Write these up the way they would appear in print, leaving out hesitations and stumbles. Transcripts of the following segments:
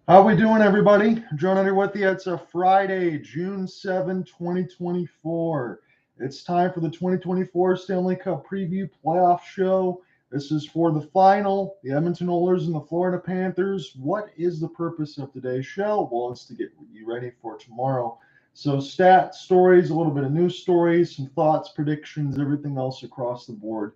How we doing, everybody? John Under with you. It's a Friday, June 7, 2024. It's time for the 2024 Stanley Cup Preview Playoff Show. This is for the final, the Edmonton Oilers and the Florida Panthers. What is the purpose of today's show? Well, it's to get you ready for tomorrow. So stats, stories, a little bit of news stories, some thoughts, predictions, everything else across the board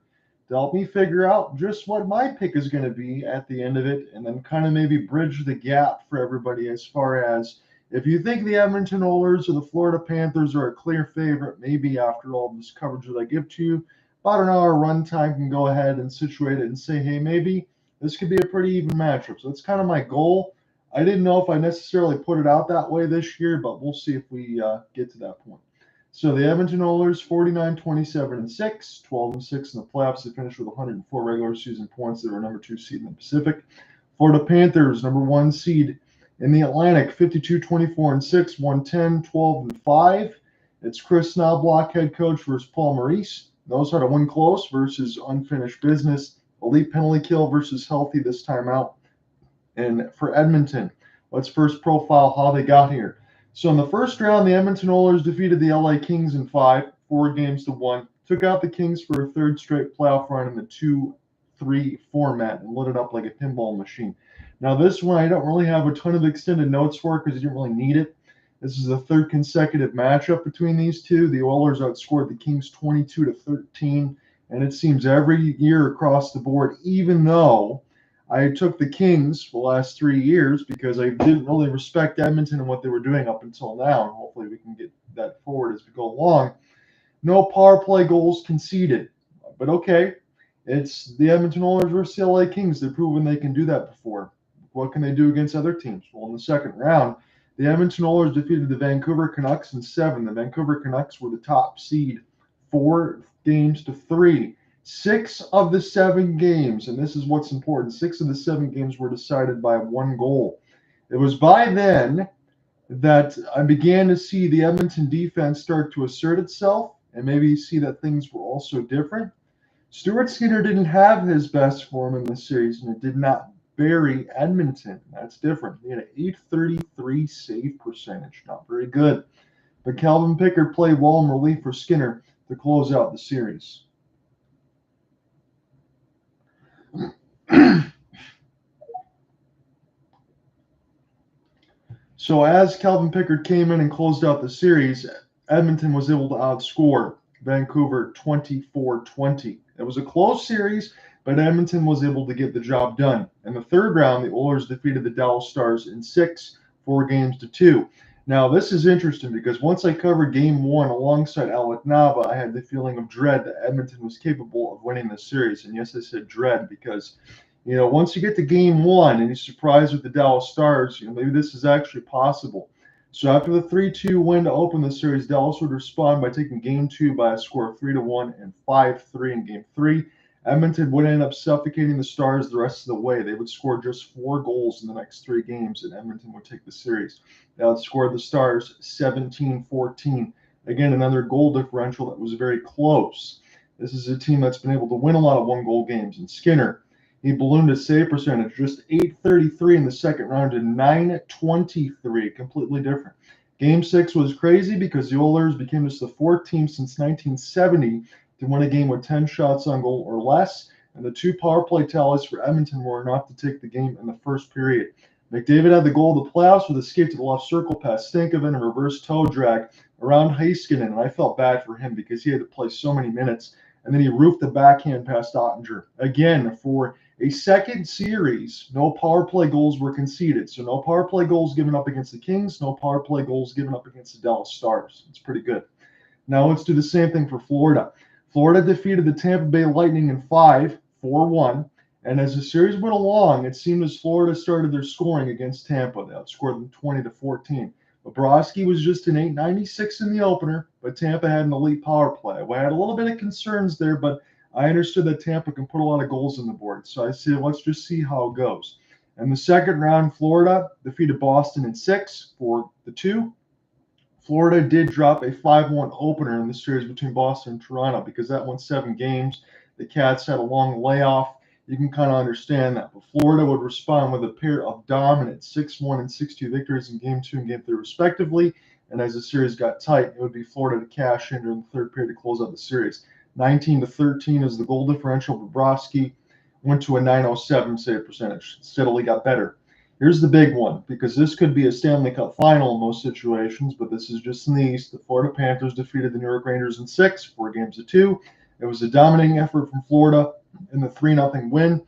to help me figure out just what my pick is going to be at the end of it, and then kind of maybe bridge the gap for everybody as far as if you think the Edmonton Oilers or the Florida Panthers are a clear favorite, maybe after all this coverage that I give to you, about an hour runtime can go ahead and situate it and say, hey, maybe this could be a pretty even matchup. So that's kind of my goal. I didn't know if I necessarily put it out that way this year, but we'll see if we get to that point. So the Edmonton Oilers, 49-27-6, 12-6 in the playoffs. They finished with 104 regular season points. They were number 2 seed in the Pacific. Florida Panthers, number 1 seed in the Atlantic, 52-24-6, 110, 12-5. It's Chris Knobloch, head coach, versus Paul Maurice. Knows how to win close versus unfinished business. Elite penalty kill versus healthy this time out. And for Edmonton, let's first profile how they got here. So in the first round, the Edmonton Oilers defeated the LA Kings in 5, 4-1. Took out the Kings for a third straight playoff run in the 2-3 format and lit it up like a pinball machine. Now this one I don't really have a ton of extended notes for because I didn't really need it. This is the third consecutive matchup between these two. The Oilers outscored the Kings 22-13, and it seems every year across the board, even though I took the Kings for the last 3 years because I didn't really respect Edmonton and what they were doing up until now. And hopefully we can get that forward as we go along. No power play goals conceded. But okay, it's the Edmonton Oilers versus the LA Kings. They've proven they can do that before. What can they do against other teams? Well, in the second round, the Edmonton Oilers defeated the Vancouver Canucks in 7. The Vancouver Canucks were the top seed 4-3. 6 of the 7 games, and this is what's important, 6 of the 7 games were decided by 1 goal. It was by then that I began to see the Edmonton defense start to assert itself and maybe see that things were also different. Stuart Skinner didn't have his best form in this series, and it did not bury Edmonton. That's different. He had an .833 save percentage, not very good. But Calvin Pickard played well in relief for Skinner to close out the series. So as Calvin Pickard came in and closed out the series, Edmonton was able to outscore Vancouver 24-20. It was a close series, but Edmonton was able to get the job done. In the third round, the Oilers defeated the Dallas Stars in 6, 4-2. Now, this is interesting because once I covered Game 1 alongside Alec Nava, I had the feeling of dread that Edmonton was capable of winning this series. And yes, I said dread because once you get to Game 1 and you're surprised with the Dallas Stars, maybe this is actually possible. So after the 3-2 win to open the series, Dallas would respond by taking Game 2 by a score of 3-1 and 5-3 in Game 3. Edmonton would end up suffocating the Stars the rest of the way. They would score just 4 goals in the next 3 games, and Edmonton would take the series. They outscored the Stars 17-14. Again, another goal differential that was very close. This is a team that's been able to win a lot of one-goal games, and Skinner, he ballooned his save percentage just .833 in the second round to .923, completely different. Game 6 was crazy because the Oilers became just the 4th team since 1970 to win a game with 10 shots on goal or less, and the 2 power play tallies for Edmonton were enough to take the game in the first period. McDavid had the goal of the playoffs with a skate to the left circle past Stankoven and reverse toe drag around Heiskanen, and I felt bad for him because he had to play so many minutes, and then he roofed the backhand past Ottinger. Again, for a second series, no power play goals were conceded. So no power play goals given up against the Kings, no power play goals given up against the Dallas Stars. It's pretty good. Now let's do the same thing for Florida. Florida defeated the Tampa Bay Lightning in 5, 4-1. And as the series went along, it seemed as Florida started their scoring against Tampa. They outscored them 20-14. Bobrovsky was just an .896 in the opener, but Tampa had an elite power play. I had a little bit of concerns there, but I understood that Tampa can put a lot of goals on the board. So I said, let's just see how it goes. In the second round, Florida defeated Boston in 6, 4-2. Florida did drop a 5-1 opener in the series between Boston and Toronto because that went 7 games. The Cats had a long layoff. you can kind of understand that. But Florida would respond with a pair of dominant 6-1 and 6-2 victories in Game 2 and Game 3 respectively. And as the series got tight, it would be Florida to cash in during the third period to close out the series. 19-13 is the goal differential. Bobrovsky went to a .907 save percentage. Steadily got better. Here's the big one, because this could be a Stanley Cup final in most situations, but this is just in the East. The Florida Panthers defeated the New York Rangers in 6, 4 games to 2. It was a dominating effort from Florida in the 3-0 win.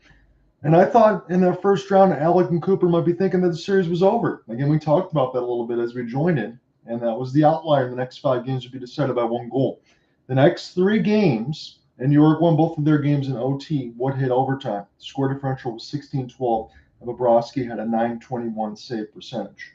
And I thought in that first round, Alec and Cooper might be thinking that the series was over. Again, we talked about that a little bit as we joined in, and that was the outlier. The next 5 games would be decided by 1 goal. The next 3 games, and New York won both of their games in OT, would hit overtime. The score differential was 16-12, and Bobrovsky had a .921 save percentage.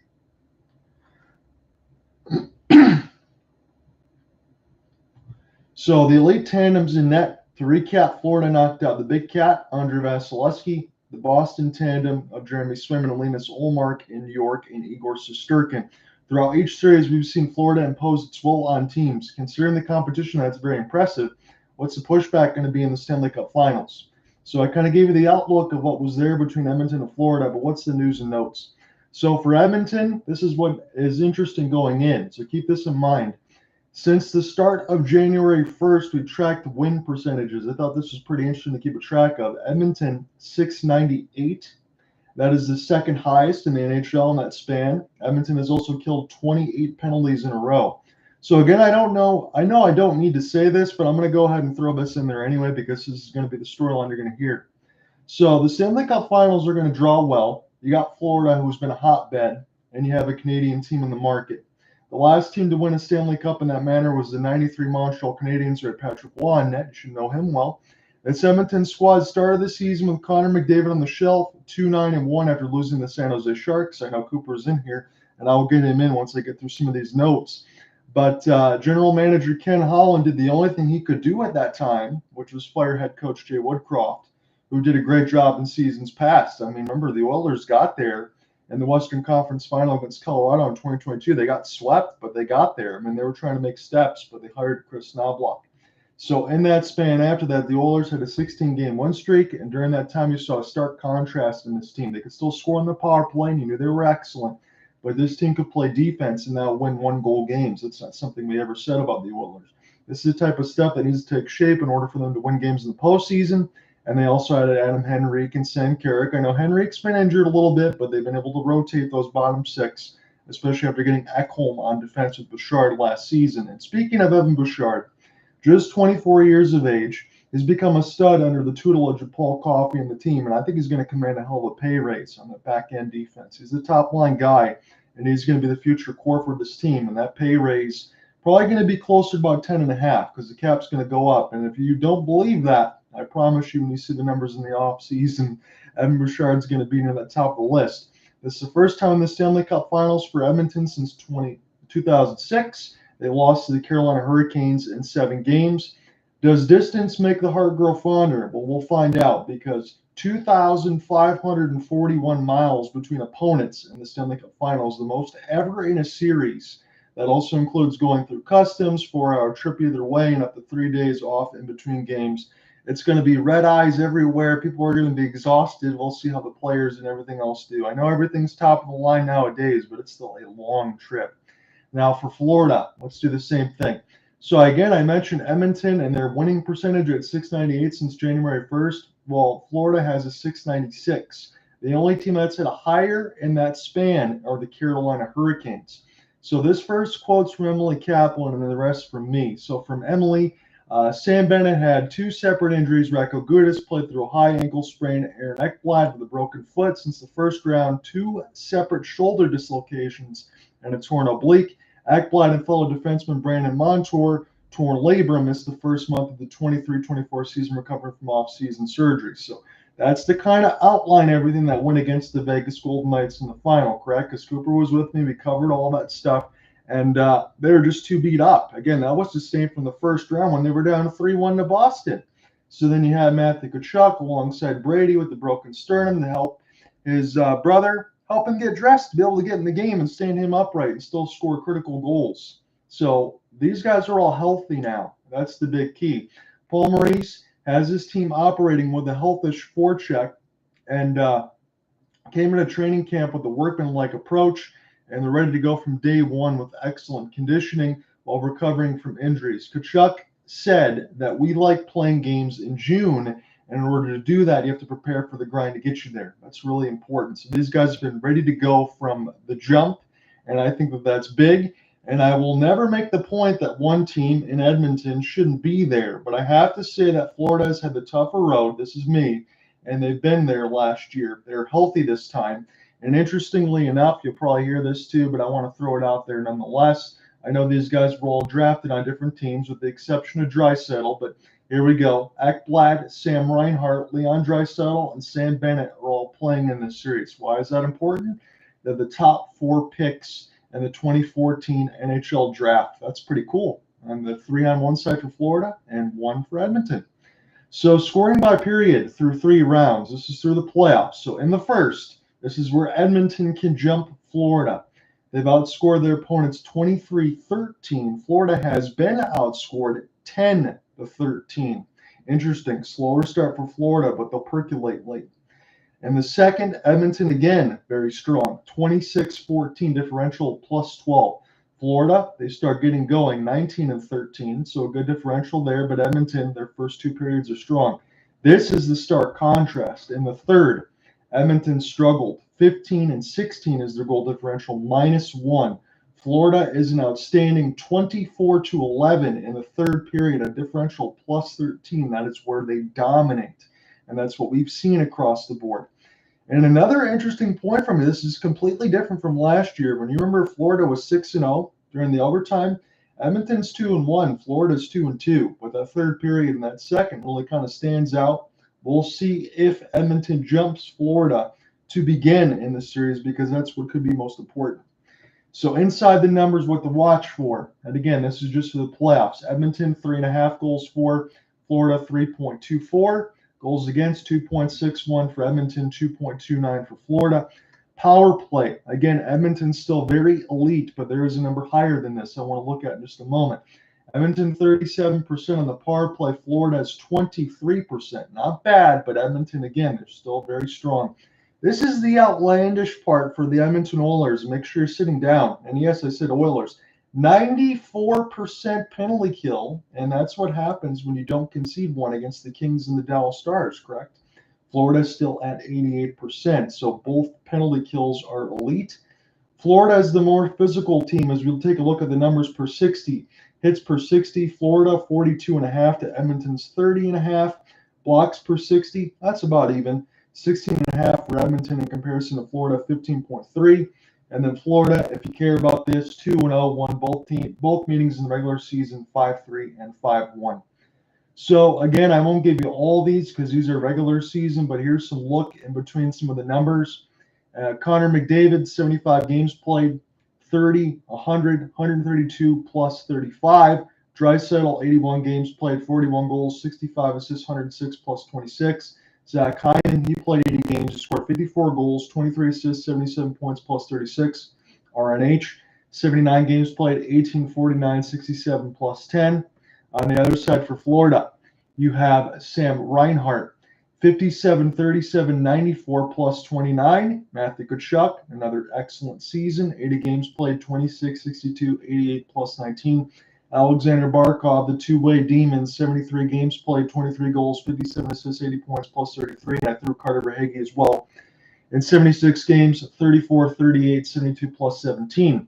So the elite tandems in net. To recap, Florida knocked out the Big Cat, Andrei Vasilevsky, the Boston tandem of Jeremy Swayman and Linus Ullmark in New York, and Igor Shesterkin. Throughout each series, we've seen Florida impose its will on teams. Considering the competition, that's very impressive. What's the pushback going to be in the Stanley Cup Finals? So I kind of gave you the outlook of what was there between Edmonton and Florida, but what's the news and notes? So for Edmonton, this is what is interesting going in. So keep this in mind. Since the start of January 1st, we tracked win percentages. I thought this was pretty interesting to keep a track of. Edmonton, .698. That is the second highest in the NHL in that span. Edmonton has also killed 28 penalties in a row. So again, I know I don't need to say this, but I'm going to go ahead and throw this in there anyway, because this is going to be the storyline you're going to hear. So the Stanley Cup Finals are going to draw well. You got Florida, who's been a hotbed, and you have a Canadian team in the market. The last team to win a Stanley Cup in that manner was the '93 Montreal Canadiens, who had Patrick Roy in net. You should know him well. Its Edmonton squad started the season with Connor McDavid on the shelf, 2-9-1 after losing the San Jose Sharks. I know Cooper's in here, and I'll get him in once I get through some of these notes. But General Manager Ken Holland did the only thing he could do at that time, which was fire head coach Jay Woodcroft, who did a great job in seasons past. I mean, remember, the Oilers got there in the Western Conference Final against Colorado in 2022. They got swept, but they got there. I mean, they were trying to make steps, but they hired Chris Knobloch. So in that span after that, the Oilers had a 16-game win streak, and during that time, you saw a stark contrast in this team. They could still score on the power play, and you knew they were excellent, but this team could play defense and now win 1-goal games. That's not something we ever said about the Oilers. This is the type of stuff that needs to take shape in order for them to win games in the postseason. And they also had Adam Henrique and Sam Carrick. I know Henrique's been injured a little bit, but they've been able to rotate those bottom 6, especially after getting Ekholm on defense with Bouchard last season. And speaking of Evan Bouchard, just 24 years of age, he's become a stud under the tutelage of Paul Coffey and the team, and I think he's going to command a hell of a pay raise on the back-end defense. He's the top-line guy, and he's going to be the future core for this team, and that pay raise probably going to be closer to about 10.5, because the cap's going to go up. And if you don't believe that, I promise you, when you see the numbers in the offseason, Evan Bouchard's going to be near the top of the list. This is the first time in the Stanley Cup Finals for Edmonton since 2006. They lost to the Carolina Hurricanes in 7 games. Does distance make the heart grow fonder? Well, we'll find out, because 2,541 miles between opponents in the Stanley Cup Finals, the most ever in a series. That also includes going through customs, 4-hour trip either way, and up to 3 days off in between games. It's going to be red eyes everywhere. People are going to be exhausted. We'll see how the players and everything else do. I know everything's top of the line nowadays, but it's still a long trip. Now for Florida, let's do the same thing. So again, I mentioned Edmonton and their winning percentage at .698 since January 1st. Well, Florida has a .696. The only team that's hit a higher in that span are the Carolina Hurricanes. So this first quote's from Emily Kaplan and then the rest from me. So from Emily, Sam Bennett had 2 separate injuries. Racco Gudis played through a high ankle sprain. Aaron Ekblad with a broken foot since the first round. 2 separate shoulder dislocations and a torn oblique. Ekblad and fellow defenseman Brandon Montour torn labrum, missed the first month of the 23-24 season, recovering from off-season surgery. So that's to kind of outline everything that went against the Vegas Golden Knights in the final, correct? Because Cooper was with me. We covered all that stuff. And they were just too beat up. Again, that was the same from the first round when they were down 3-1 to Boston. So then you had Matthew Tkachuk alongside Brady with the broken sternum to help his brother help him get dressed to be able to get in the game and stand him upright and still score critical goals. So these guys are all healthy now. That's the big key. Paul Maurice has his team operating with a healthish forecheck, and came into training camp with a workmanlike approach, and they're ready to go from day one with excellent conditioning while recovering from injuries. Tkachuk said that we like playing games in June, and in order to do that, you have to prepare for the grind to get you there. That's really important. So these guys have been ready to go from the jump, and I think that that's big. And I will never make the point that one team in Edmonton shouldn't be there, but I have to say that Florida has had the tougher road. This is me, and they've been there last year. They're healthy this time. And interestingly enough, you'll probably hear this too, but I want to throw it out there nonetheless. I know these guys were all drafted on different teams with the exception of Draisaitl, but here we go. Ekblad, Sam Reinhart, Leon Draisaitl, and Sam Bennett are all playing in this series. Why is that important? They're the top 4 picks in the 2014 NHL draft. That's pretty cool. And the 3 on one side for Florida and 1 for Edmonton. So scoring by period through 3 rounds. This is through the playoffs. So in the first, this is where Edmonton can jump Florida. They've outscored their opponents 23-13. Florida has been outscored 10-13. Interesting. Slower start for Florida, but they'll percolate late. And the second, Edmonton again, very strong. 26-14 differential plus 12. Florida, they start getting going 19-13, so a good differential there, but Edmonton, their first 2 periods are strong. This is the stark contrast. In the third, Edmonton struggled. 15-16 is their goal differential, -1. Florida is an outstanding 24-11 in the third period, a differential plus 13. That is where they dominate, and that's what we've seen across the board. And another interesting point from this is completely different from last year. When you remember Florida was 6-0 during the overtime, Edmonton's 2-1, Florida's 2-2. But that third period and that second really kind of stands out. We'll see if Edmonton jumps Florida to begin in the series, because that's what could be most important. So inside the numbers, what to watch for. And again, this is just for the playoffs. Edmonton, 3.5 goals for. Florida, 3.24. Goals against, 2.61 for Edmonton, 2.29 for Florida. Power play. Again, Edmonton's still very elite, but there is a number higher than this I want to look at in just a moment. Edmonton, 37% on the power play. Florida is 23%. Not bad, but Edmonton, again, they're still very strong. This is the outlandish part for the Edmonton Oilers. Make sure you're sitting down. And yes, I said Oilers. 94% penalty kill, and that's what happens when you don't concede one against the Kings and the Dallas Stars, correct? Florida's still at 88%, so both penalty kills are elite. Florida is the more physical team as we'll take a look at the numbers per 60. Hits per 60, Florida 42.5 to Edmonton's 30.5. Blocks per 60, that's about even. 16.5 for Edmonton in comparison to Florida, 15.3. And then Florida, if you care about this, 2-0, won both meetings in the regular season, 5-3 and 5-1. So again, I won't give you all these because these are regular season, but here's some look in between some of the numbers. Connor McDavid, 75 games played, 30, 100, 132 plus 35. Draisaitl, 81 games played, 41 goals, 65 assists, 106 plus 26. Zach Hyman, he played 80 games, he scored 54 goals, 23 assists, 77 points plus 36. RNH, 79 games played, 18, 49, 67 plus 10. On the other side for Florida, you have Sam Reinhart, 57, 37, 94 plus 29. Matthew Tkachuk, another excellent season, 80 games played, 26, 62, 88 plus 19. Alexander Barkov, the two-way demon, 73 games played, 23 goals, 57 assists, 80 points, plus 33. And I threw Carter Verhaeghe as well. In 76 games, 34, 38, 72, plus 17.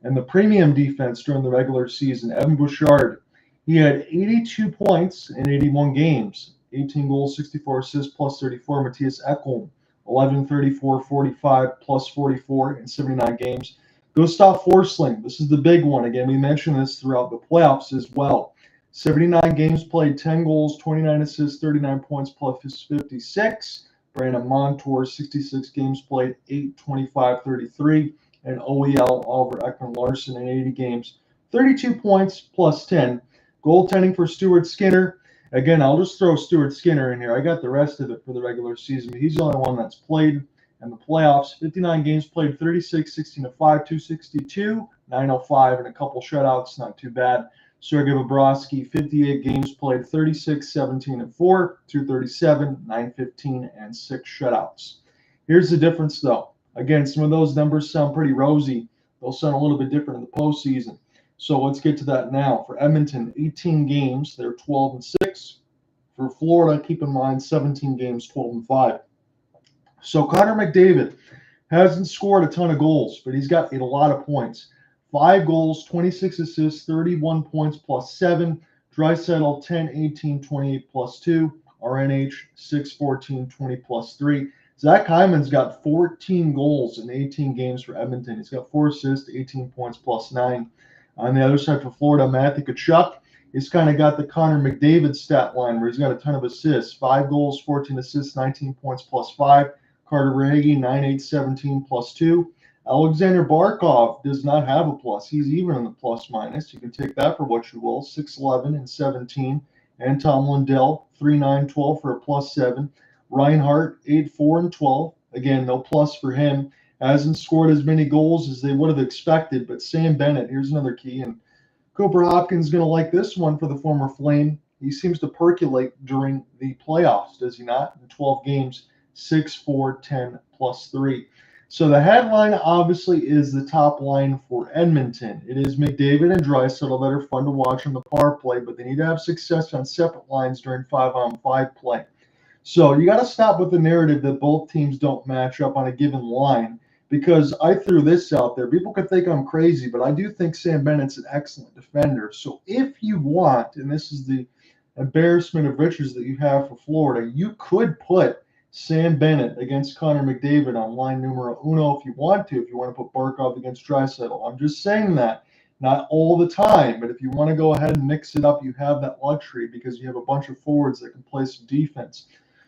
And the premium defense during the regular season, Evan Bouchard, he had 82 points in 81 games, 18 goals, 64 assists, plus 34. Matthias Ekholm, 11, 34, 45, plus 44 in 79 games. Gustav Forsling, this is the big one. Again, we mentioned this throughout the playoffs as well. 79 games played, 10 goals, 29 assists, 39 points, plus 56. Brandon Montour, 66 games played, 8, 25, 33. And OEL, Oliver Ekman-Larsson, in 80 games, 32 points, plus 10. Goaltending for Stuart Skinner. Again, I'll just throw Stuart Skinner in here. I got the rest of it for the regular season, but he's the only one that's played. And the playoffs, 59 games played, 36, 16-5, 262, 905, and a couple shutouts, not too bad. Sergei Bobrovsky, 58 games played, 36, 17, and 4, 237, 915, and 6 shutouts. Here's the difference, though. Again, some of those numbers sound pretty rosy. They'll sound a little bit different in the postseason. So let's get to that now. For Edmonton, 18 games, they're 12 and 6. For Florida, keep in mind, 17 games, 12 and 5. So Connor McDavid hasn't scored a ton of goals, but he's got a lot of points. 5 goals, 26 assists, 31 points plus 7. Draisaitl, 10, 18, 28 plus 2. RNH, 6, 14, 20 plus 3. Zach Hyman's got 14 goals in 18 games for Edmonton. He's got 4 assists, 18 points plus 9. On the other side for Florida, Matthew Tkachuk, he's kind of got the Connor McDavid stat line where he's got a ton of assists. 5 goals, 14 assists, 19 points plus 5. Carter Verhaeghe, 9, 8, 17 plus 2. Alexander Barkov does not have a plus. He's even in the plus minus. You can take that for what you will. 6, 11, and 17. And Tom Lindell, 3, 9, 12 for a plus 7. Reinhart, 8, 4, and 12. Again, no plus for him. Hasn't scored as many goals as they would have expected. But Sam Bennett, here's another key. And Cooper Hopkins is going to like this one for the former Flame. He seems to percolate during the playoffs, does he not? In 12 games, 6, 4, 10, plus 3. So the headline obviously is the top line for Edmonton. It is McDavid and Draisaitl that are fun to watch on the power play, but they need to have success on separate lines during 5-on-5 play. So you got to stop with the narrative that both teams don't match up on a given line, because I threw this out there. People could think I'm crazy, but I do think Sam Bennett's an excellent defender. So if you want, and this is the embarrassment of riches that you have for Florida, you could put Sam Bennett against Connor McDavid on line numero uno if you want to put Barkov against Draisaitl. I'm just saying that. Not all the time, but if you want to go ahead and mix it up, you have that luxury because you have a bunch of forwards that can play some defense.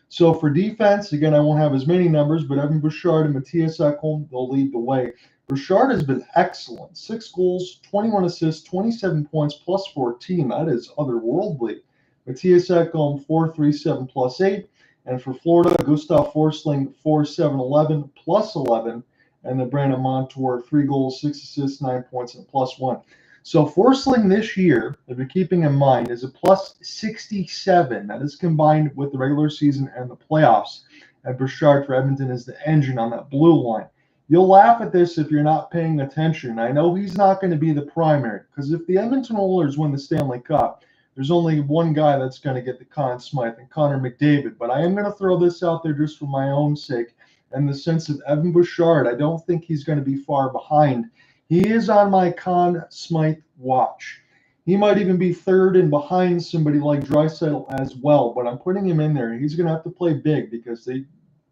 So for defense, again, I won't have as many numbers, but Evan Bouchard and Matthias Ekholm, they'll lead the way. Bouchard has been excellent. 6 goals, 21 assists, 27 points, plus 14. That is otherworldly. Matthias Ekholm, 4, 3, 7, plus 8. And for Florida, Gustav Forsling, 4, 7, 11, plus 11. And then Brandon Montour, 3 goals, 6 assists, 9 points, and plus 1. So Forsling this year, if you're keeping in mind, is a plus 67. That is combined with the regular season and the playoffs. And Bouchard for Edmonton is the engine on that blue line. You'll laugh at this if you're not paying attention. I know he's not going to be the primary, because if the Edmonton Oilers win the Stanley Cup, there's only one guy that's going to get the Conn Smythe, and Connor McDavid. But I am going to throw this out there just for my own sake, in the sense of Evan Bouchard. I don't think he's going to be far behind. He is on my Conn Smythe watch. He might even be third and behind somebody like Draisaitl as well, but I'm putting him in there. He's going to have to play big because they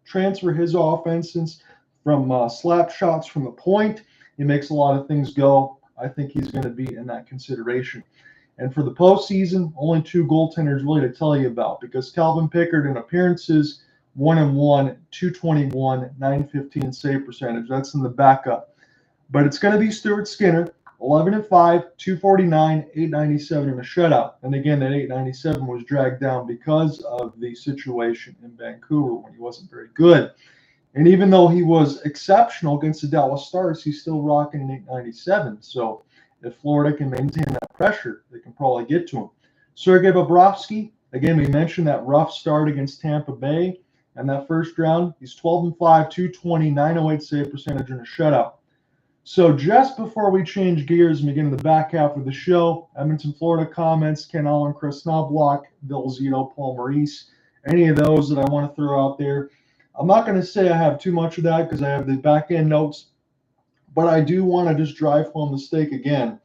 transfer his offense from slap shots from the point. He makes a lot of things go. I think he's going to be in that consideration. And for the postseason, only 2 goaltenders really to tell you about, because Calvin Pickard in appearances, 1-1, 221, 915 save percentage. That's in the backup. But it's going to be Stuart Skinner, 11-5, 249, 897 in a shutout. And again, that 897 was dragged down because of the situation in Vancouver when he wasn't very good. And even though he was exceptional against the Dallas Stars, he's still rocking an 897. So if Florida can maintain that pressure, they can probably get to him. Sergei Bobrovsky, again, we mentioned that rough start against Tampa Bay. And that first round, he's 12-5, 220, 908 save percentage in a shutout. So just before we change gears and begin the back half of the show, Edmonton, Florida comments, Ken Allen, Chris Knobloch, Bill Zito, Paul Maurice, any of those that I want to throw out there. I'm not going to say I have too much of that because I have the back end notes, but I do want to just drive home the stake again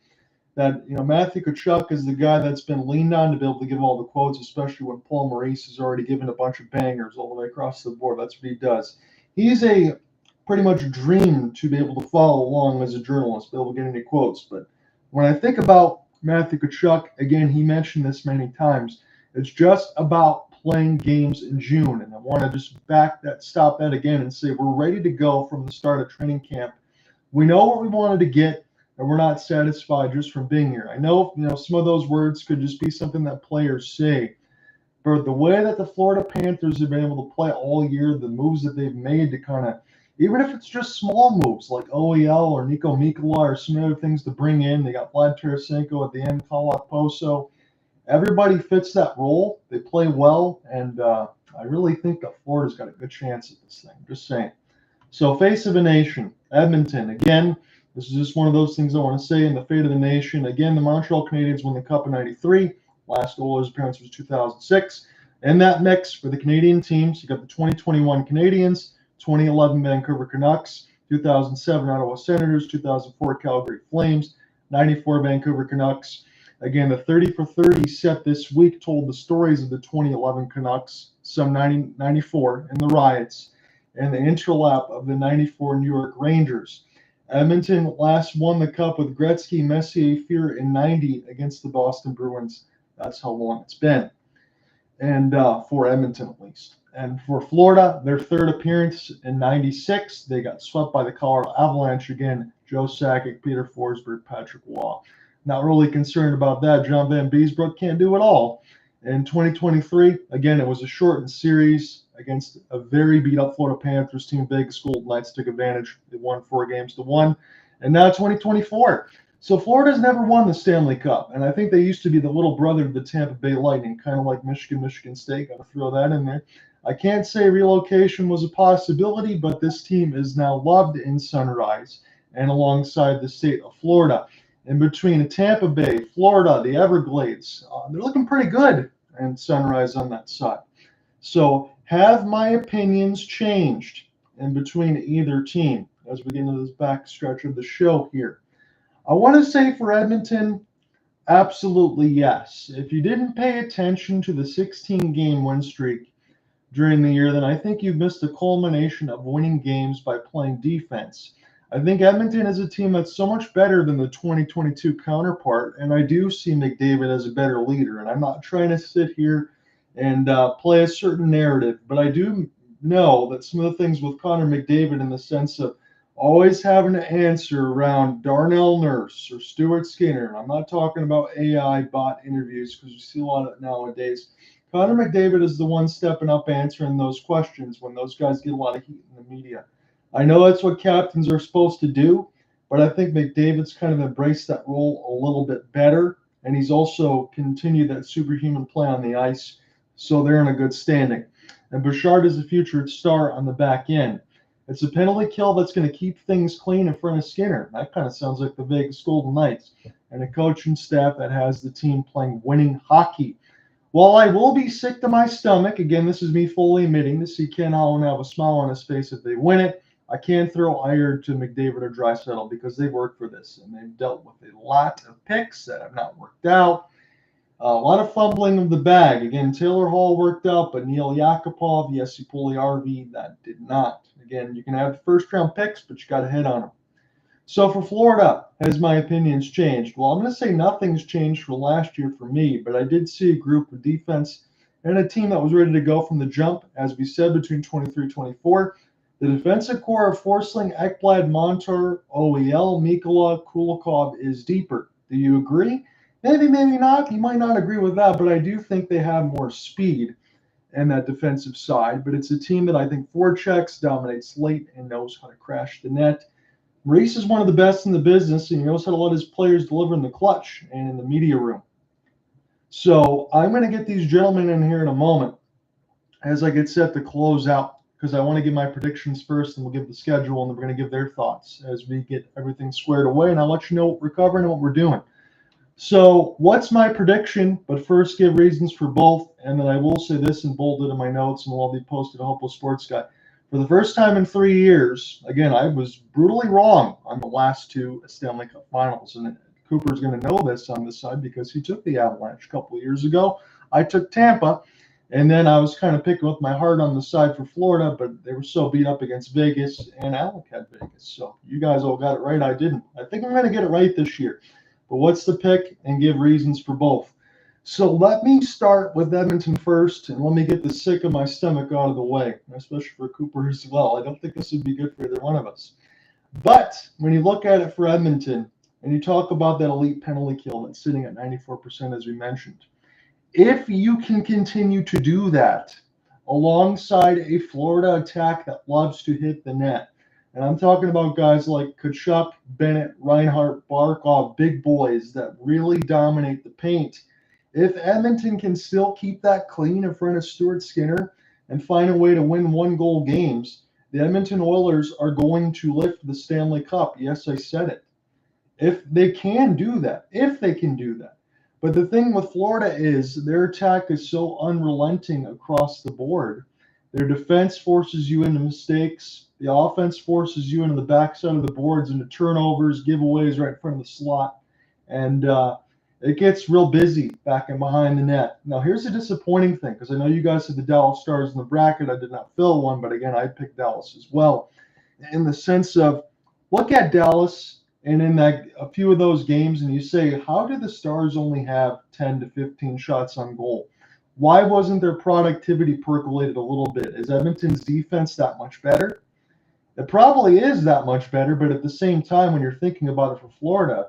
that, Matthew Tkachuk is the guy that's been leaned on to be able to give all the quotes, especially when Paul Maurice has already given a bunch of bangers all the way across the board. That's what he does. He's a pretty much dream to be able to follow along as a journalist, be able to get any quotes. But when I think about Matthew Tkachuk, again, he mentioned this many times, it's just about playing games in June. And I want to just stop that again and say we're ready to go from the start of training camp. We know what we wanted to get, and we're not satisfied just from being here. I know, some of those words could just be something that players say. But the way that the Florida Panthers have been able to play all year, the moves that they've made to kind of even if it's just small moves like OEL or Nico Mikula or some other things to bring in. They got Vlad Tarasenko at the end, Kalak Poso. Everybody fits that role. They play well, and I really think that Florida's got a good chance at this thing. Just saying. So, face of a nation, Edmonton. Again, this is just one of those things I want to say in the fate of the nation. Again, the Montreal Canadiens won the Cup in '93. Last Oilers appearance was 2006. In that mix for the Canadian teams, you got the 2021 Canadiens, 2011 Vancouver Canucks, 2007 Ottawa Senators, 2004 Calgary Flames, '94 Vancouver Canucks. Again, the 30 for 30 set this week told the stories of the 2011 Canucks, some 94 in the riots, and the interlap of the '94 New York Rangers. Edmonton last won the Cup with Gretzky, Messier, Fear in '90 against the Boston Bruins. That's how long it's been, and for Edmonton at least. And for Florida, their third appearance in '96, they got swept by the Colorado Avalanche again. Joe Sakic, Peter Forsberg, Patrick Waugh. Not really concerned about that. John Van Beesbrook can't do it all. In 2023, again, it was a shortened series against a very beat-up Florida Panthers team. Vegas Golden Knights took advantage. They won 4-1. And now 2024. So Florida's never won the Stanley Cup, and I think they used to be the little brother of the Tampa Bay Lightning, kind of like Michigan State. Got to throw that in there. I can't say relocation was a possibility, but this team is now loved in Sunrise and alongside the state of Florida. In between Tampa Bay, Florida, the Everglades, they're looking pretty good in Sunrise on that side. So have my opinions changed in between either team as we get into this back stretch of the show here? I want to say for Edmonton, absolutely yes. If you didn't pay attention to the 16-game win streak during the year, then I think you've missed the culmination of winning games by playing defense. I think Edmonton is a team that's so much better than the 2022 counterpart, and I do see McDavid as a better leader. And I'm not trying to sit here and play a certain narrative, but I do know that some of the things with Connor McDavid in the sense of always having to answer around Darnell Nurse or Stuart Skinner. And I'm not talking about AI bot interviews because you see a lot of it nowadays. Connor McDavid is the one stepping up answering those questions when those guys get a lot of heat in the media. I know that's what captains are supposed to do, but I think McDavid's kind of embraced that role a little bit better, and he's also continued that superhuman play on the ice, so they're in a good standing. And Bouchard is a future star on the back end. It's a penalty kill that's going to keep things clean in front of Skinner. That kind of sounds like the Vegas Golden Knights and a coaching staff that has the team playing winning hockey. While I will be sick to my stomach, again, this is me fully admitting to see Ken Holland have a smile on his face if they win it, I can't throw ire to McDavid or Draisaitl because they've worked for this and they've dealt with a lot of picks that have not worked out. A lot of fumbling of the bag. Again, Taylor Hall worked out, but Neil Yakupov, Jesse Puljujärvi, that did not. Again, you can have first-round picks, but you got to hit on them. So for Florida, has my opinions changed? Well, I'm going to say nothing's changed from last year for me, but I did see a group of defense and a team that was ready to go from the jump, as we said, between 23-24. The defensive core of Forsling, Ekblad, Montour, OEL, Mikula, Kulikov is deeper. Do you agree? Maybe, maybe not. You might not agree with that, but I do think they have more speed in that defensive side. But it's a team that I think forechecks, dominates late, and knows how to crash the net. Reese is one of the best in the business, and he knows how to let his players deliver in the clutch and in the media room. So I'm going to get these gentlemen in here in a moment as I get set to close out, because I want to give my predictions first, and we'll give the schedule, and then we're going to give their thoughts as we get everything squared away, and I'll let you know what we're covering and what we're doing. So what's my prediction? But first, give reasons for both, and then I will say this and bolded in my notes, and will all be posted at Hopeless Sports Guy. For the first time in 3 years, again, I was brutally wrong on the last two Stanley Cup Finals, and Cooper's going to know this on this side because he took the Avalanche a couple of years ago. I took Tampa, and then I was kind of picking with my heart on the side for Florida, but they were so beat up against Vegas, and Alec had Vegas. So you guys all got it right. I didn't. I think I'm going to get it right this year. But what's the pick? And give reasons for both. So let me start with Edmonton first, and let me get the sick of my stomach out of the way, especially for Cooper as well. I don't think this would be good for either one of us. But when you look at it for Edmonton, and you talk about that elite penalty kill that's sitting at 94%, as we mentioned, if you can continue to do that alongside a Florida attack that loves to hit the net, And I'm talking about guys like Kachuk, Bennett, Reinhart, Barkov, big boys that really dominate the paint. If Edmonton can still keep that clean in front of Stuart Skinner and find a way to win 1-goal games, the Edmonton Oilers are going to lift the Stanley Cup. Yes, I said it. If they can do that. But the thing with Florida is their attack is so unrelenting across the board. Their defense forces you into mistakes. The offense forces you into the backside of the boards, into turnovers, giveaways right in front of the slot. And it gets real busy back and behind the net. Now, here's a disappointing thing, because I know you guys had the Dallas Stars in the bracket. I did not fill one, but again, I picked Dallas as well. In the sense of, look at Dallas and in that a few of those games, and you say, how did the Stars only have 10 to 15 shots on goal? Why wasn't their productivity percolated a little bit? Is Edmonton's defense that much better? It probably is that much better, but at the same time, when you're thinking about it for Florida,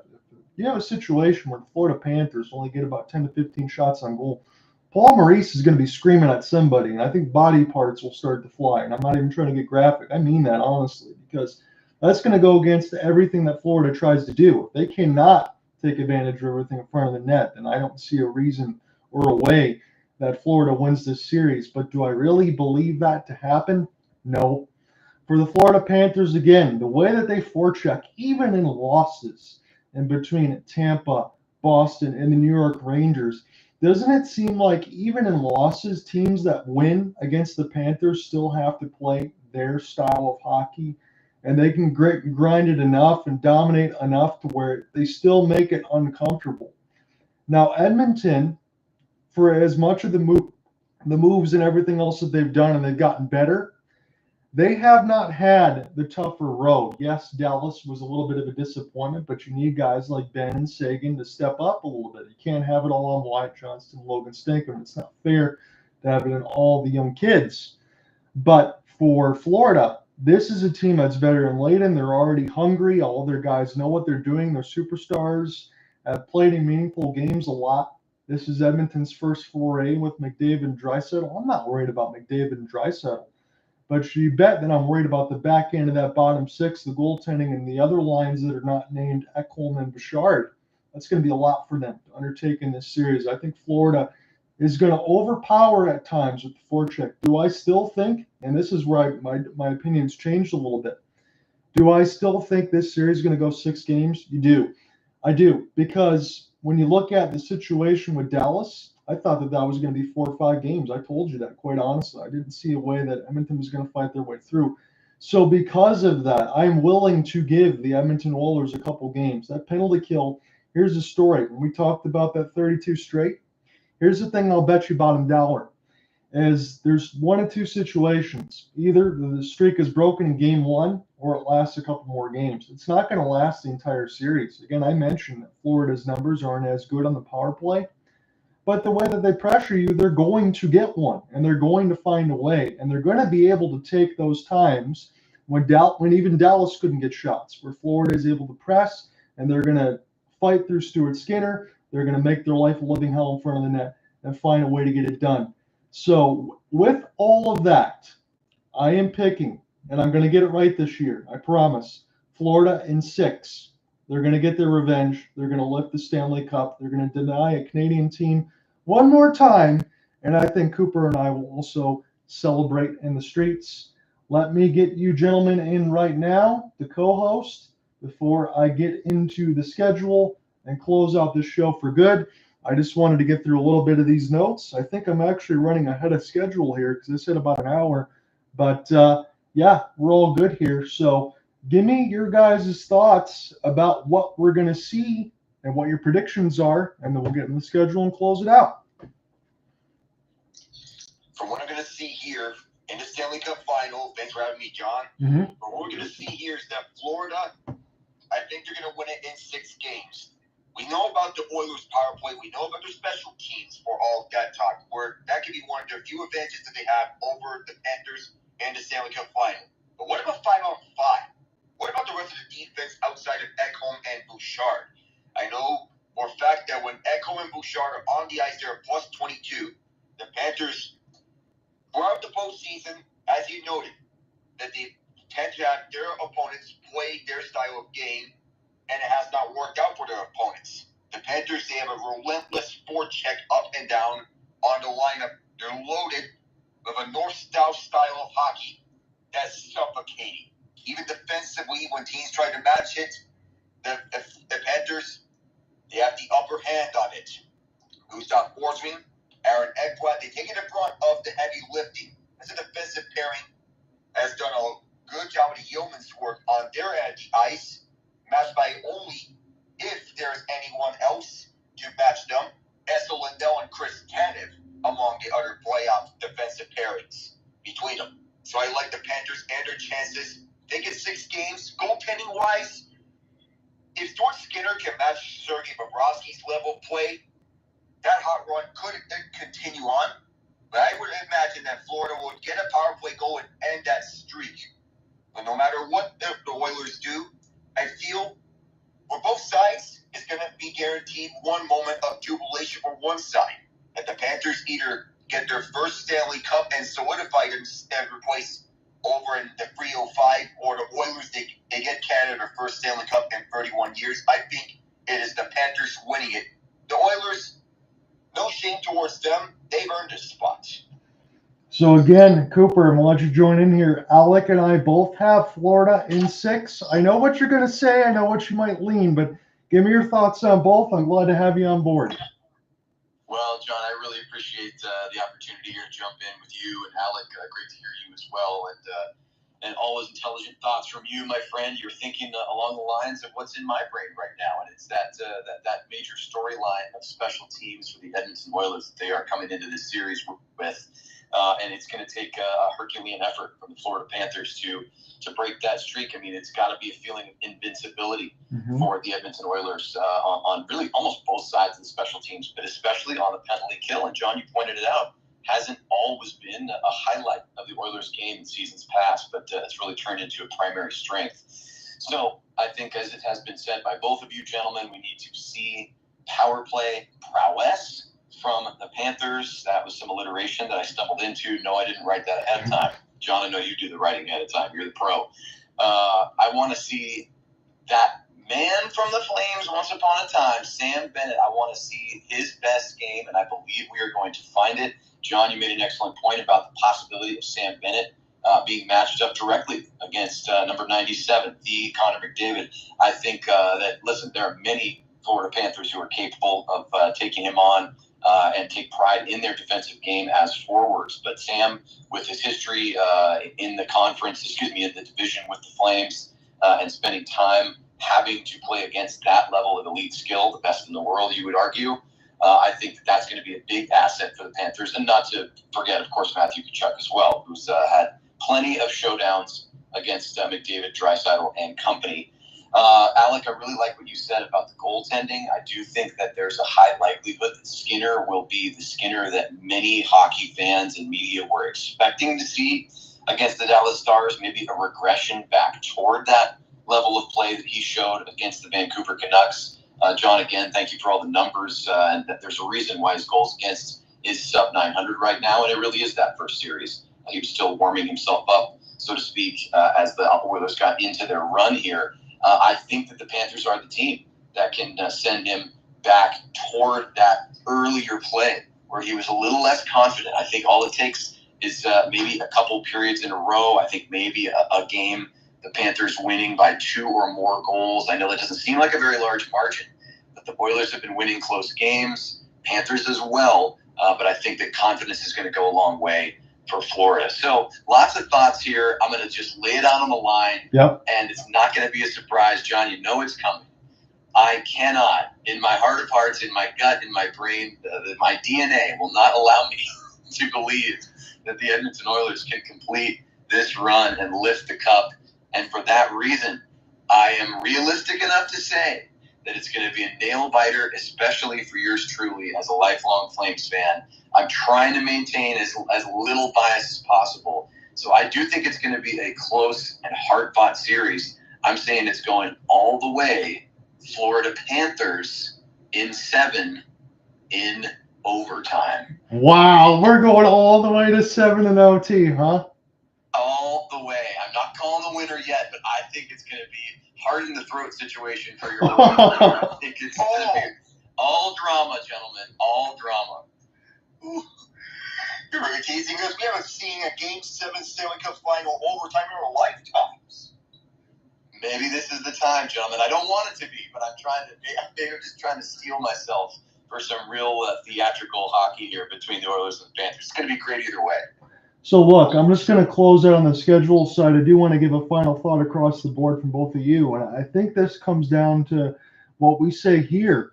you have a situation where the Florida Panthers only get about 10 to 15 shots on goal. Paul Maurice is going to be screaming at somebody, and I think body parts will start to fly. And I'm not even trying to get graphic. I mean that honestly, because that's going to go against everything that Florida tries to do. If they cannot take advantage of everything in front of the net, then I don't see a reason or a way that Florida wins this series. But do I really believe that to happen? No. For the Florida Panthers, again, the way that they forecheck, even in losses in between Tampa, Boston, and the New York Rangers, doesn't it seem like even in losses, teams that win against the Panthers still have to play their style of hockey? And they can grind it enough and dominate enough to where they still make it uncomfortable. Now, Edmonton, for as much of the moves and everything else that they've done, and they've gotten better, they have not had the tougher road. Yes, Dallas was a little bit of a disappointment, but you need guys like Ben and Sagan to step up a little bit. You can't have it all on Wyatt Johnston, Logan Stankoven. It's not fair to have it on all the young kids. But for Florida, this is a team that's veteran laden. They're already hungry. All their guys know what they're doing. They're superstars, have played in meaningful games a lot. This is Edmonton's first foray with McDavid and Draisaitl. I'm not worried about McDavid and Draisaitl. But you bet that I'm worried about the back end of that bottom six, the goaltending, and the other lines that are not named Ekholm and Bouchard. That's going to be a lot for them to undertake in this series. I think Florida is going to overpower at times with the forecheck. Do I still think, and this is where my opinion's changed a little bit, do I still think this series is going to go 6 games? You do. I do, because when you look at the situation with Dallas, I thought that was going to be 4 or 5 games. I told you that, quite honestly. I didn't see a way that Edmonton was going to fight their way through. So because of that, I'm willing to give the Edmonton Oilers a couple games. That penalty kill, here's the story. When we talked about that 32 straight, here's the thing I'll bet you bottom dollar, is there's one of two situations. Either the streak is broken in game 1 or it lasts a couple more games. It's not going to last the entire series. Again, I mentioned that Florida's numbers aren't as good on the power play. But the way that they pressure you, they're going to get one, and they're going to find a way, and they're going to be able to take those times when even Dallas couldn't get shots, where Florida is able to press, and they're going to fight through Stuart Skinner. They're going to make their life a living hell in front of the net and find a way to get it done. So with all of that, I am picking, and I'm going to get it right this year, I promise, Florida in 6. They're going to get their revenge. They're going to lift the Stanley Cup. They're going to deny a Canadian team one more time. And I think Cooper and I will also celebrate in the streets. Let me get you gentlemen in right now, the co-host, before I get into the schedule and close out this show for good. I just wanted to get through a little bit of these notes. I think I'm actually running ahead of schedule here because I said about an hour. But yeah, we're all good here. So give me your guys' thoughts about what we're going to see and what your predictions are, and then we'll get in the schedule and close it out. From what I'm going to see here in the Stanley Cup Final, thanks for having me, John. Mm-hmm. But what we're going to see here is that Florida, I think they're going to win it in 6 games. We know about the Oilers' power play. We know about their special teams for all that talk, where that could be one of their few advantages that they have over the Panthers and the Stanley Cup Final. But what about 5-on-5? What about the rest of the defense outside of Ekholm and Bouchard? I know for a fact that when Ekholm and Bouchard are on the ice, they're plus 22. The Panthers, throughout the postseason, as you noted, that the tend to have their opponents play their style of game, and it has not worked out for their opponents. The Panthers, they have a relentless forecheck up and down on the lineup. They're loaded with a north-south style of hockey that's suffocating. Even defensively, when teams try to match it, the Panthers, they have the upper hand on it. Gustav Forsman, Aaron Ekblad, they take it in front of the heavy lifting. As a defensive pairing, has done a good job of the yeoman's work on their end of the ice, matched by only if there's anyone else to match them, Esa Lindell and Chris Tanev among the other playoff defensive pairings between them. So I like the Panthers and their chances. They get 6 games. Goaltending-wise, if Stuart Skinner can match Sergei Bobrovsky's level of play, that hot run could continue on. But I would imagine that Florida would get a power play goal and end that streak. But no matter what the Oilers do, I feel for both sides, it's going to be guaranteed one moment of jubilation for one side. That the Panthers either get their first Stanley Cup and solidify their place over in the 305, or the Oilers, they get Canada their first Stanley Cup in 31 years. I think it is the Panthers winning it. The Oilers, no shame towards them. They've earned a spot. So again, Cooper, I'm gonna let you join in here. Alec and I both have Florida in 6. I know what you're gonna say. I know what you might lean, but give me your thoughts on both. I'm glad to have you on board. Well, John, I really appreciate the opportunity here to jump in with you and Alec. Great to hear you as well, and all those intelligent thoughts from you, my friend. You're thinking along the lines of what's in my brain right now, and it's that major storyline of special teams for the Edmonton Oilers that they are coming into this series with. And it's going to take a Herculean effort from the Florida Panthers to break that streak. I mean, it's got to be a feeling of invincibility for the Edmonton Oilers on really almost both sides of the special teams, but especially on the penalty kill. And John, you pointed it out, hasn't always been a highlight of the Oilers game in seasons past, but it's really turned into a primary strength. So I think, as it has been said by both of you gentlemen, we need to see power play prowess from the Panthers. That was some alliteration that I stumbled into. No, I didn't write that ahead of time. John, I know you do the writing ahead of time. You're the pro. I want to see that man from the Flames once upon a time, Sam Bennett. I want to see his best game, and I believe we are going to find it. John, you made an excellent point about the possibility of Sam Bennett being matched up directly against number 97, the Connor McDavid. I think that, listen, there are many Florida Panthers who are capable of taking him on and take pride in their defensive game as forwards. But Sam, with his history in the division with the Flames, and spending time having to play against that level of elite skill, the best in the world, you would argue, I think that's going to be a big asset for the Panthers. And not to forget, of course, Matthew Tkachuk as well, who's had plenty of showdowns against McDavid, Draisaitl, and company. Alec, I really like what you said about the goaltending. I do think that there's a high likelihood that Skinner will be the Skinner that many hockey fans and media were expecting to see against the Dallas Stars, maybe a regression back toward that level of play that he showed against the Vancouver Canucks. John, again, thank you for all the numbers, and that there's a reason why his goals against is sub 900 right now, and it really is that first series. He was still warming himself up, so to speak, as the Oilers got into their run here. I think that the Panthers are the team that can send him back toward that earlier play where he was a little less confident. I think all it takes is maybe a couple periods in a row. I think maybe a game, the Panthers winning by 2 or more goals. I know that doesn't seem like a very large margin, but the Oilers have been winning close games, Panthers as well. But I think that confidence is going to go a long way for Florida. So lots of thoughts here. I'm going to just lay it out on the line. Yep. And it's not going to be a surprise, John. You know it's coming. I cannot, in my heart of hearts, in my gut, in my brain, my DNA will not allow me to believe that the Edmonton Oilers can complete this run and lift the cup. And for that reason, I am realistic enough to say that it's going to be a nail-biter, especially for yours truly as a lifelong Flames fan. I'm trying to maintain as little bias as possible. So I do think it's going to be a close and hard-fought series. I'm saying it's going all the way Florida Panthers in 7 in overtime. Wow, we're going all the way to 7 in OT, huh? All the way. I'm not calling the winner think it's going to be hard in the throat situation for your I think it's going to be all drama, gentlemen. All drama. Ooh. You're really teasing us. We haven't seen a Game 7 Stanley Cup final overtime in our lifetimes. Maybe this is the time, gentlemen. I don't want it to be, but I'm just trying to steel myself for some real theatrical hockey here between the Oilers and the Panthers. It's going to be great either way. So look, I'm just going to close out on the schedule side. I do want to give a final thought across the board from both of you, and I think this comes down to what we say here.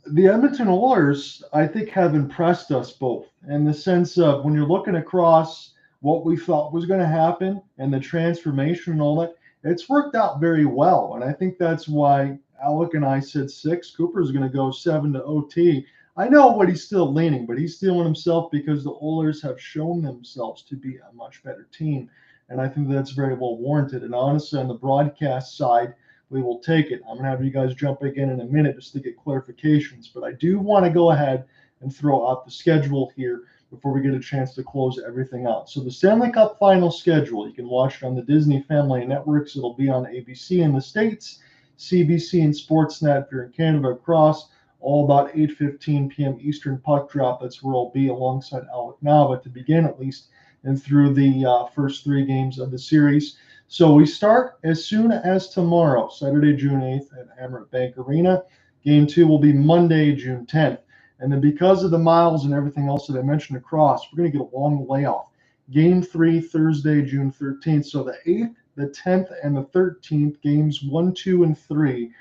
The Edmonton Oilers, I think, have impressed us both in the sense of when you're looking across what we thought was going to happen and the transformation and all that, it's worked out very well. And I think that's why Alec and I said 6. Cooper's going to go 7 to OT. I know what he's still leaning, but he's stealing himself because the Oilers have shown themselves to be a much better team. And I think that's very well warranted. And honestly, on the broadcast side, we will take it. I'm going to have you guys jump again in a minute just to get clarifications. But I do want to go ahead and throw out the schedule here before we get a chance to close everything out. So the Stanley Cup final schedule, you can watch it on the Disney Family Networks. It'll be on ABC in the States, CBC and Sportsnet if you're in Canada across, all about 8:15 p.m. Eastern puck drop. That's where I'll be alongside Alec Nava to begin at least and through the first 3 games of the series. So we start as soon as tomorrow, Saturday, June 8th at Amerant Bank Arena. Game 2 will be Monday, June 10th. And then because of the miles and everything else that I mentioned across, we're going to get a long layoff. Game 3, Thursday, June 13th. So the 8th, the 10th, and the 13th, games 1, 2, and 3,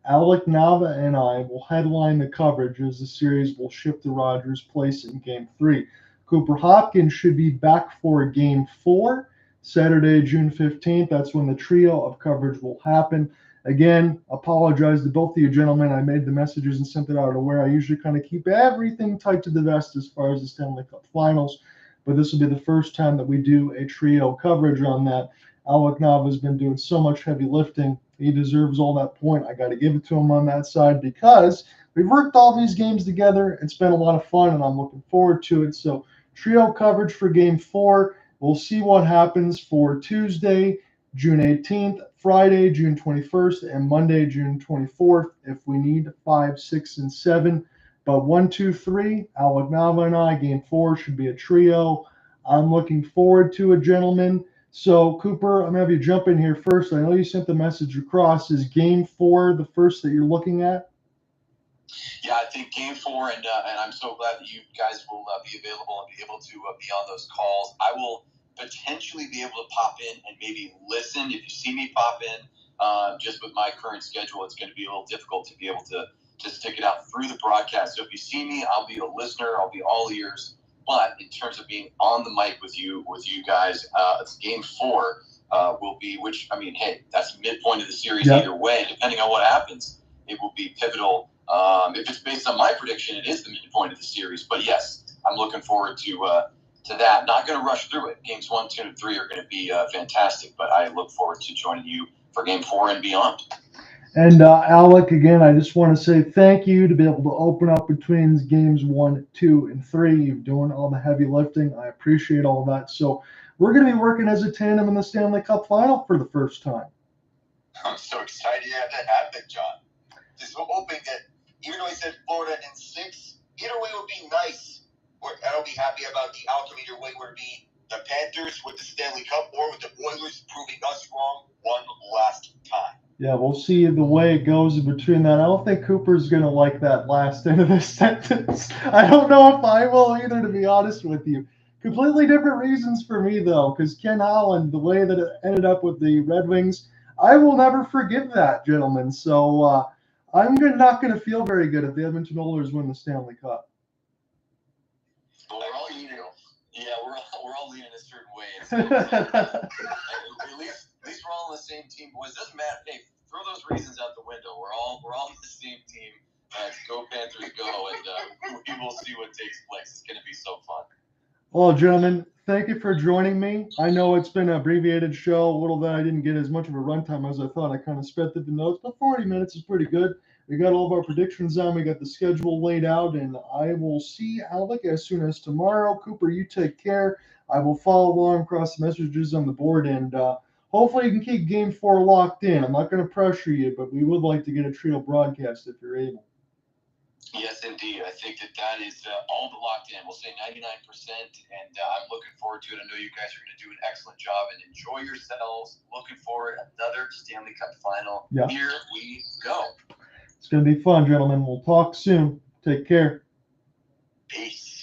Alec Nava and I will headline the coverage as the series will shift to Rogers Place in Game 3. Cooper Hopkins should be back for Game 4. Saturday, June 15th. That's when the trio of coverage will happen. Again, apologize to both of you gentlemen. I made the messages and sent it out where I usually kind of keep everything tight to the vest as far as the Stanley Cup finals. But this will be the first time that we do a trio coverage on that. Alec Nava has been doing so much heavy lifting. He deserves all that point. I got to give it to him on that side because we've worked all these games together. It's been a lot of fun, and I'm looking forward to it. So trio coverage for Game 4. We'll see what happens for Tuesday, June 18th, Friday, June 21st, and Monday, June 24th if we need 5, 6, and 7. But 1, 2, 3, Alec Nava and I, Game 4 should be a trio. I'm looking forward to it, gentlemen. So, Cooper, I'm going to have you jump in here first. I know you sent the message across. Is Game 4 the first that you're looking at? Yeah, I think Game 4, and I'm so glad that you guys will be available and be able to be on those calls. I will potentially be able to pop in and maybe listen. If you see me pop in, just with my current schedule, it's going to be a little difficult to be able to stick it out through the broadcast. So if you see me, I'll be a listener. I'll be all ears. But in terms of being on the mic with you guys, it's Game 4 will be, which, I mean, hey, that's midpoint of the series either way. Depending on what happens, it will be pivotal. If it's based on my prediction, it is the midpoint of the series. But yes, I'm looking forward to that. Not going to rush through it. Games 1, 2, and 3 are going to be fantastic, but I look forward to joining you for Game 4 and beyond. And Alec, again, I just want to say thank you to be able to open up between games 1, 2, and 3. You're doing all the heavy lifting. I appreciate all of that. So we're going to be working as a tandem in the Stanley Cup final for the first time. I'm so excited to have that happen, John. Just hoping that even though he said Florida in 6, either way would be nice. I don't be happy about the outcome either way, would it be the Panthers with the Stanley Cup or with the Oilers proving us wrong one last time. Yeah, we'll see the way it goes in between that. I don't think Cooper's going to like that last end of this sentence. I don't know if I will either, to be honest with you. Completely different reasons for me, though, because Ken Holland, the way that it ended up with the Red Wings, I will never forgive that, gentlemen. So I'm not going to feel very good if the Edmonton Oilers win the Stanley Cup. Well, we're all leaning. Yeah, we're all leaning a certain way. At least we're all on the same team, boys. Doesn't matter. Hey, throw those reasons out the window. We're all on the same team. Go Panthers, go! And we will see what takes place. It's going to be so fun. Well, gentlemen, thank you for joining me. I know it's been an abbreviated show. A little bit, I didn't get as much of a runtime as I thought. I kind of sped through the notes, but 40 minutes is pretty good. We got all of our predictions on. We got the schedule laid out, and I will see Alec as soon as tomorrow. Cooper, you take care. I will follow along across the messages on the board, and hopefully you can keep Game 4 locked in. I'm not going to pressure you, but we would like to get a trio broadcast if you're able. Yes, indeed. I think that is all but locked in. We'll say 99%, and I'm looking forward to it. I know you guys are going to do an excellent job and enjoy yourselves. Looking forward to another Stanley Cup final. Yeah. Here we go. It's going to be fun, gentlemen. We'll talk soon. Take care. Peace.